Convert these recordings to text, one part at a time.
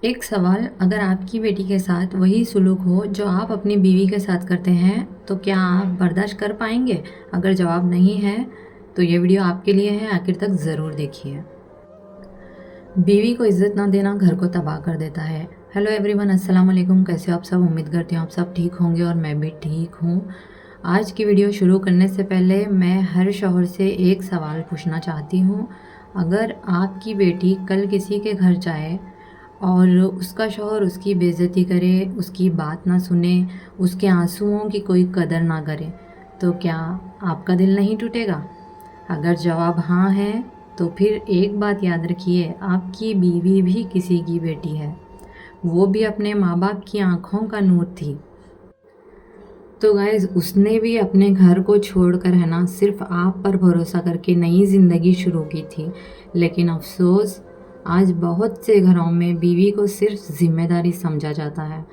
एक सवाल, अगर आपकी बेटी के साथ वही सुलूक हो जो आप अपनी बीवी के साथ करते हैं तो क्या आप बर्दाश्त कर पाएंगे? अगर जवाब नहीं है तो ये वीडियो आपके लिए है, आखिर तक ज़रूर देखिए। बीवी को इज्जत ना देना घर को तबाह कर देता है। हेलो एवरीवन, अस्सलाम वालेकुम। कैसे हो आप सब? उम्मीद करती हूँ आप सब ठीक होंगे और मैं भी ठीक हूँ। आज की वीडियो शुरू करने से पहले मैं हर शौहर से एक सवाल पूछना चाहती हूँ। अगर आपकी बेटी कल किसी के घर जाए और उसका शौहर उसकी बेइज्जती करे, उसकी बात ना सुने, उसके आंसुओं की कोई कदर ना करे, तो क्या आपका दिल नहीं टूटेगा? अगर जवाब हाँ है तो फिर एक बात याद रखिए, आपकी बीवी भी किसी की बेटी है, वो भी अपने माँ बाप की आंखों का नूर थी। तो गाइज़, उसने भी अपने घर को छोड़कर है ना सिर्फ आप पर भरोसा करके नई ज़िंदगी शुरू की थी। लेकिन अफसोस, आज बहुत से घरों में बीवी को सिर्फ ज़िम्मेदारी समझा जाता है,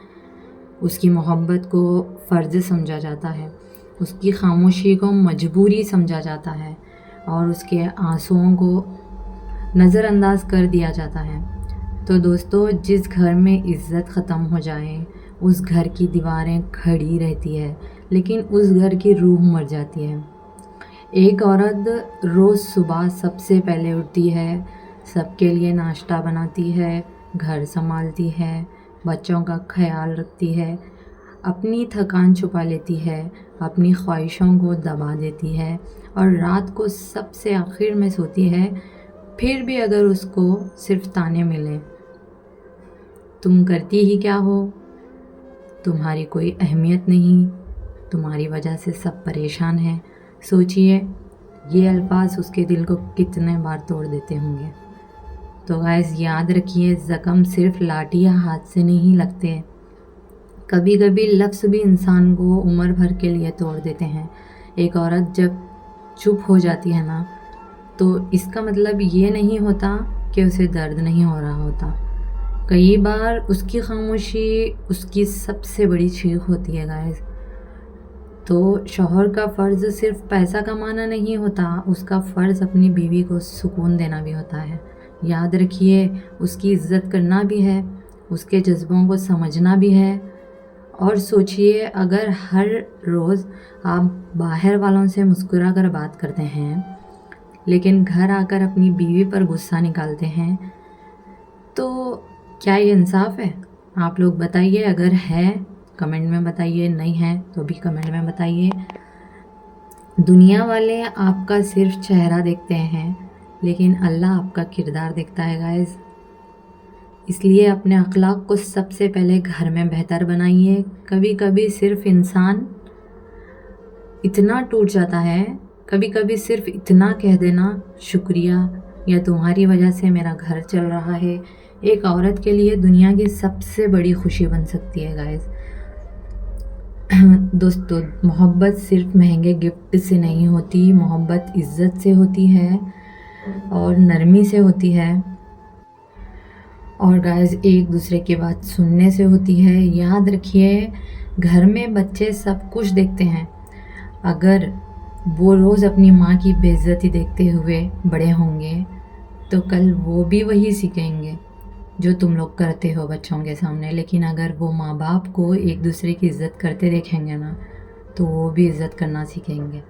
उसकी मोहब्बत को फ़र्ज़ समझा जाता है, उसकी खामोशी को मजबूरी समझा जाता है और उसके आंसुओं को नज़रअंदाज कर दिया जाता है। तो दोस्तों, जिस घर में इज़्ज़त ख़त्म हो जाए उस घर की दीवारें खड़ी रहती है, लेकिन उस घर की रूह मर जाती है। एक औरत रोज़ सुबह सबसे पहले उठती है, सबके लिए नाश्ता बनाती है, घर संभालती है, बच्चों का ख्याल रखती है, अपनी थकान छुपा लेती है, अपनी ख्वाहिशों को दबा देती है और रात को सबसे आखिर में सोती है। फिर भी अगर उसको सिर्फ ताने मिले, तुम करती ही क्या हो, तुम्हारी कोई अहमियत नहीं, तुम्हारी वजह से सब परेशान हैं, सोचिए ये अल्फाज उसके दिल को कितने बार तोड़ देते होंगे। तो गाइस, याद रखिए, ज़ख्म सिर्फ लाठी या हाथ से नहीं लगते, कभी कभी लफ्ज़ भी इंसान को उम्र भर के लिए तोड़ देते हैं। एक औरत जब चुप हो जाती है ना, तो इसका मतलब ये नहीं होता कि उसे दर्द नहीं हो रहा होता। कई बार उसकी खामोशी उसकी सबसे बड़ी चीख होती है गाइस। तो शौहर का फ़र्ज़ सिर्फ पैसा कमाना नहीं होता, उसका फ़र्ज़ अपनी बीवी को सुकून देना भी होता है। याद रखिए, उसकी इज़्ज़त करना भी है, उसके जज्बों को समझना भी है। और सोचिए, अगर हर रोज़ आप बाहर वालों से मुस्कुरा कर बात करते हैं लेकिन घर आकर अपनी बीवी पर गुस्सा निकालते हैं, तो क्या ये इंसाफ है? आप लोग बताइए। अगर है कमेंट में बताइए, नहीं है तो भी कमेंट में बताइए। दुनिया वाले आपका सिर्फ चेहरा देखते हैं, लेकिन अल्लाह आपका किरदार देखता है गाइस। इसलिए अपने अखलाक को सबसे पहले घर में बेहतर बनाइए। कभी कभी सिर्फ इंसान इतना टूट जाता है, कभी कभी सिर्फ इतना कह देना, शुक्रिया, या तुम्हारी वजह से मेरा घर चल रहा है, एक औरत के लिए दुनिया की सबसे बड़ी खुशी बन सकती है गाइस। दोस्तों, मोहब्बत सिर्फ महंगे गिफ्ट से नहीं होती, मोहब्बत इज़्ज़त से होती है और नरमी से होती है और गाइस एक दूसरे की बात सुनने से होती है। याद रखिए, घर में बच्चे सब कुछ देखते हैं, अगर वो रोज़ अपनी माँ की बेइज्जती देखते हुए बड़े होंगे तो कल वो भी वही सीखेंगे जो तुम लोग करते हो बच्चों के सामने। लेकिन अगर वो माँ बाप को एक दूसरे की इज़्ज़त करते देखेंगे ना, तो वो भी इज़्ज़त करना सीखेंगे।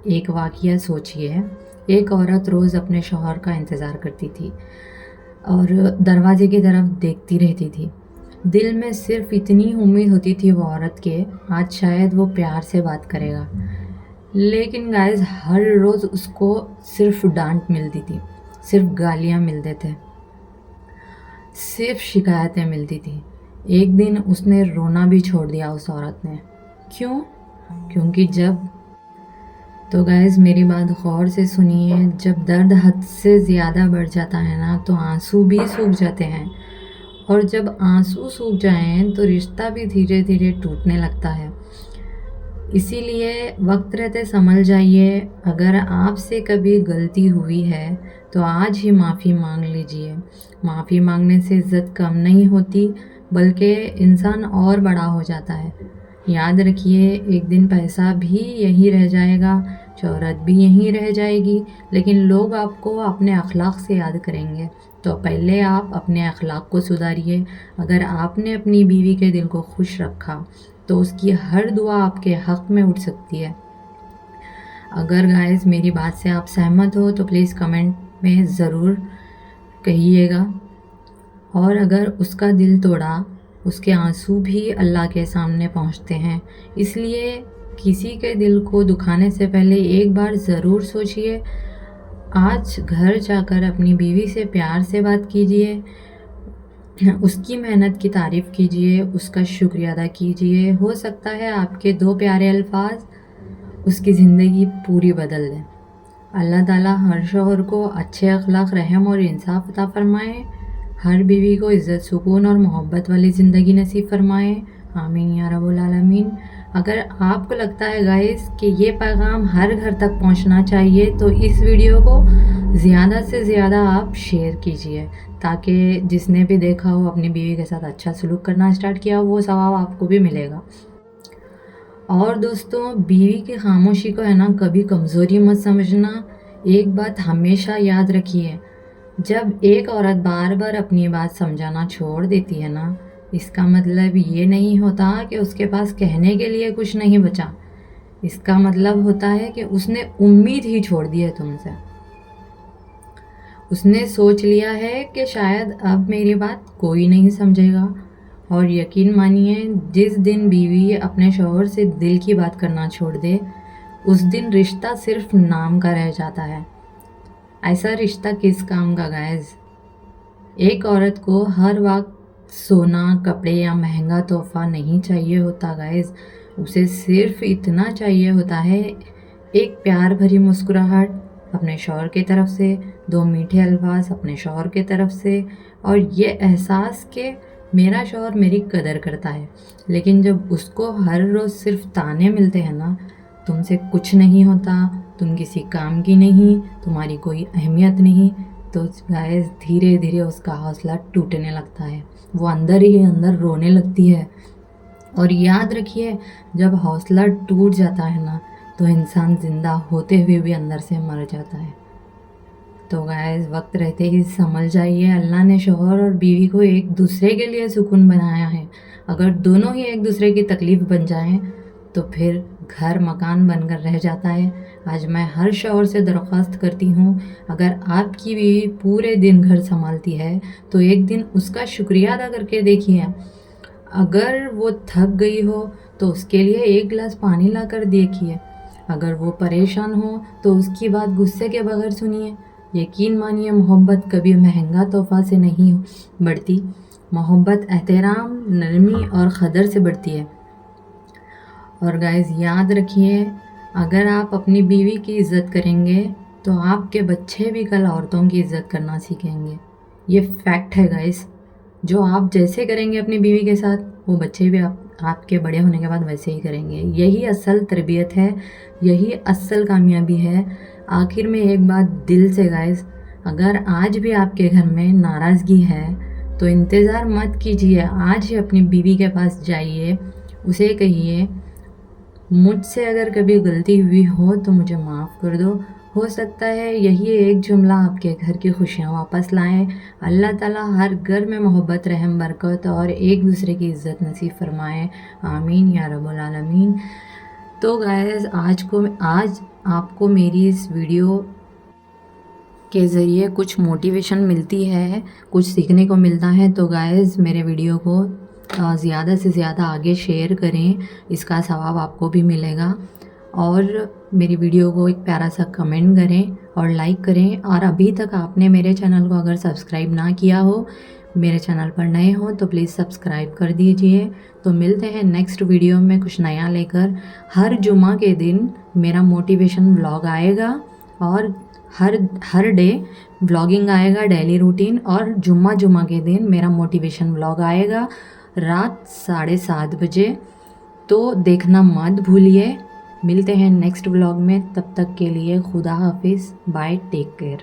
एक वाक़या सोचिए, एक औरत रोज़ अपने शौहर का इंतज़ार करती थी और दरवाजे की तरफ देखती रहती थी। दिल में सिर्फ इतनी उम्मीद होती थी वो औरत के, आज शायद वो प्यार से बात करेगा। लेकिन गाइस, हर रोज़ उसको सिर्फ डांट मिलती थी, सिर्फ गालियाँ मिलते थे, सिर्फ शिकायतें मिलती थी। एक दिन उसने रोना भी छोड़ दिया उस औरत ने। क्यों? क्योंकि जब, तो गाइस मेरी बात गौर से सुनिए, जब दर्द हद से ज़्यादा बढ़ जाता है ना, तो आंसू भी सूख जाते हैं और जब आंसू सूख जाएं तो रिश्ता भी धीरे धीरे टूटने लगता है। इसीलिए वक्त रहते संभल जाइए। अगर आपसे कभी गलती हुई है तो आज ही माफ़ी मांग लीजिए। माफ़ी मांगने से इज़्ज़त कम नहीं होती, बल्कि इंसान और बड़ा हो जाता है। याद रखिए, एक दिन पैसा भी यहीं रह जाएगा, शोहरत भी यहीं रह जाएगी, लेकिन लोग आपको अपने अखलाक से याद करेंगे। तो पहले आप अपने अखलाक को सुधारिए। अगर आपने अपनी बीवी के दिल को खुश रखा तो उसकी हर दुआ आपके हक़ में उठ सकती है। अगर गाइस मेरी बात से आप सहमत हो तो प्लीज़ कमेंट में ज़रूर कहिएगा। और अगर उसका दिल तोड़ा, उसके आंसू भी अल्लाह के सामने पहुंचते हैं, इसलिए किसी के दिल को दुखाने से पहले एक बार ज़रूर सोचिए। आज घर जाकर अपनी बीवी से प्यार से बात कीजिए, उसकी मेहनत की तारीफ़ कीजिए, उसका शुक्रिया अदा कीजिए। हो सकता है आपके 2 प्यारे अल्फाज उसकी ज़िंदगी पूरी बदल दें। अल्लाह ताला हर शौहर को अच्छे अखलाक, रहम और इंसाफ अता फ़रमाए। हर बीवी को इज़्ज़त, सुकून और मोहब्बत वाली ज़िंदगी नसीब फ़रमाए। आमीन या रब्बुल आलमीन। अगर आपको लगता है गाइस कि ये पैगाम हर घर तक पहुंचना चाहिए तो इस वीडियो को ज़्यादा से ज़्यादा आप शेयर कीजिए, ताकि जिसने भी देखा हो अपनी बीवी के साथ अच्छा सलूक करना स्टार्ट किया हो, वो सवाब आपको भी मिलेगा। और दोस्तों, बीवी की खामोशी को है ना कभी कमज़ोरी मत समझना। एक बात हमेशा याद रखिए, जब एक औरत बार बार अपनी बात समझाना छोड़ देती है ना, इसका मतलब ये नहीं होता कि उसके पास कहने के लिए कुछ नहीं बचा। इसका मतलब होता है कि उसने उम्मीद ही छोड़ दी है तुमसे। उसने सोच लिया है कि शायद अब मेरी बात कोई नहीं समझेगा। और यकीन मानिए, जिस दिन बीवी अपने शौहर से दिल की बात करना छोड़ दे, उस दिन रिश्ता सिर्फ नाम का रह जाता है। ऐसा रिश्ता किस काम का गाइस? एक औरत को हर वक्त सोना, कपड़े या महंगा तोहफा नहीं चाहिए होता गाइस। उसे सिर्फ इतना चाहिए होता है, एक प्यार भरी मुस्कुराहट अपने शौहर की तरफ से, 2 मीठे अल्फाज अपने शौहर की तरफ से, और ये एहसास कि मेरा शौहर मेरी कदर करता है। लेकिन जब उसको हर रोज़ सिर्फ ताने मिलते हैं ना, तुमसे कुछ नहीं होता, तुम किसी काम की नहीं, तुम्हारी कोई अहमियत नहीं, तो गाइस धीरे धीरे उसका हौसला टूटने लगता है। वो अंदर ही अंदर रोने लगती है। और याद रखिए, जब हौसला टूट जाता है ना, तो इंसान ज़िंदा होते हुए भी अंदर से मर जाता है। तो गाइस वक्त रहते ही समझ जाइए, अल्लाह ने शौहर और बीवी को एक दूसरे के लिए सुकून बनाया है। अगर दोनों ही एक दूसरे की तकलीफ़ बन जाएं तो फिर घर मकान बनकर रह जाता है। आज मैं हर शौहर से दरख्वास्त करती हूँ, अगर आपकी बीवी पूरे दिन घर संभालती है तो एक दिन उसका शुक्रिया अदा करके देखिए। अगर वो थक गई हो तो उसके लिए 1 गिलास पानी ला कर देखिए। अगर वो परेशान हो तो उसकी बात गुस्से के बगैर सुनिए। यकीन मानिए, मोहब्बत कभी महंगा तोहफा से नहीं बढ़ती। मोहब्बत एहतराम, नरमी और कदर से बढ़ती है। और गाइस याद रखिए, अगर आप अपनी बीवी की इज़्ज़त करेंगे तो आपके बच्चे भी कल औरतों की इज़्ज़त करना सीखेंगे। ये फैक्ट है गाइस। जो आप जैसे करेंगे अपनी बीवी के साथ, वो बच्चे भी आपके बड़े होने के बाद वैसे ही करेंगे। यही असल तरबियत है, यही असल कामयाबी है। आखिर में एक बात दिल से गाइस, अगर आज भी आपके घर में नाराज़गी है तो इंतज़ार मत कीजिए, आज ही अपनी बीवी के पास जाइए, उसे कहिए, मुझसे अगर कभी गलती हुई हो तो मुझे माफ़ कर दो। हो सकता है यही एक जुमला आपके घर की खुशियाँ वापस लाएं। अल्लाह ताला हर घर में मोहब्बत, रहम, बरकत और एक दूसरे की इज़्ज़त नसीब फरमाए। आमीन या रब्बुल आलमीन। तो गाइस आज आपको मेरी इस वीडियो के ज़रिए कुछ मोटिवेशन मिलती है, कुछ सीखने को मिलता है। तो गाइस मेरे वीडियो को ज़्यादा से ज़्यादा आगे शेयर करें, इसका सवाब आपको भी मिलेगा। और मेरी वीडियो को एक प्यारा सा कमेंट करें और लाइक करें। और अभी तक आपने मेरे चैनल को अगर सब्सक्राइब ना किया हो, मेरे चैनल पर नए हो तो प्लीज़ सब्सक्राइब कर दीजिए। तो मिलते हैं नेक्स्ट वीडियो में कुछ नया लेकर। हर जुमा के दिन मेरा मोटिवेशन व्लॉग आएगा और हर डे व्लॉगिंग आएगा, डेली रूटीन। और जुम्मा के दिन मेरा मोटिवेशन व्लॉग आएगा रात 7:30 बजे। तो देखना मत भूलिए। मिलते हैं नेक्स्ट व्लॉग में, तब तक के लिए खुदा हाफिज़, बाय, टेक केयर।